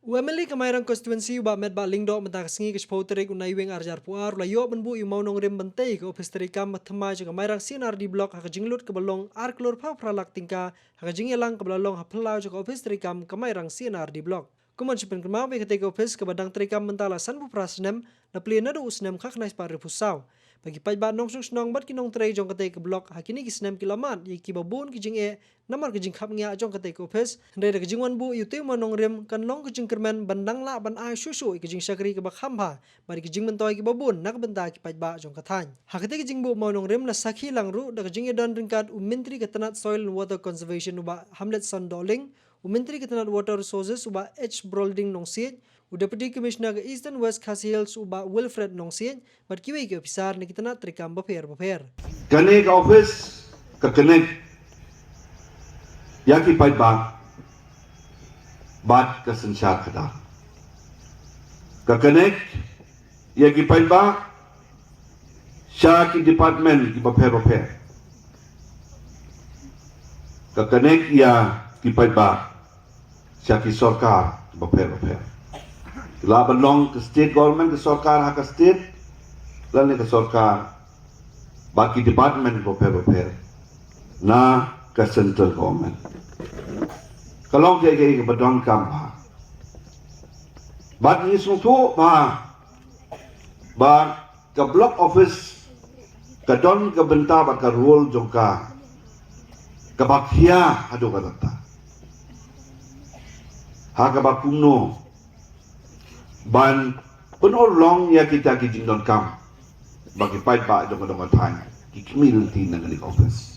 Uemeli kamairang konstituensi uba med ba lingdo menta kesengi ke spoterik unai weng arjar puar layo benbu imau nong rim bentai ke ofis terikam mathema juga kamairang sinar di blok hak jinglut ke belong ar kelur pa pralak tingka hak jingelang ke belalong hapelau juga ofis terikam kamairang sinar di blok. Kuman sipen kemau be ketika ofis ke badang terikam mentala sanbu prasnem na plena do usnem khak nais par refusau. Bagi pai ba nong sung snong bat kinong trei jong ketai ke blok hakini kisnem kilamat ye ki babun ki jing e namar ke jing khap ngia jong ketai ke ofis ndai ke jingwan bu yuti manong rim kan long ke jing kermen bandang la ban ai susu ke jing sakri ke bak hamba bari ke jing mentoi ke babun nak benta ki pai ba jong kathany hakete ke jing bu manong rim na sakhi langru da ke jing e don ringkat umintri ke tanat soil and water conservation uba Hamlet Son Doling umintri ke tanat water resources uba H Brolding Nongsiet Deputy Commissioner ke Eastern West Khasi Hills uba Wilfred Nongsiet bat kiwi ke ofisar ni kitana trikam baper. Kanek office ke kanek yaki pai ba bat ke sensar kada. Ke kanek yaki pai ba syaki department ki baper. Ke kanek ya ki pai ba syaki sarkar ki baper. Laban long ke state government ke sarkar hak state lalu ke sarkar baki department baper na ke central government. Kalau ke badon kam bat ni sungtu ba ke block office ke don ke benta ba ke rule jongka ke bakia hadu kata ha ke bakuno ban penuh long ya kita ki jingdon kam bagi pai pa jong dong thai ki kmil tin nang ni office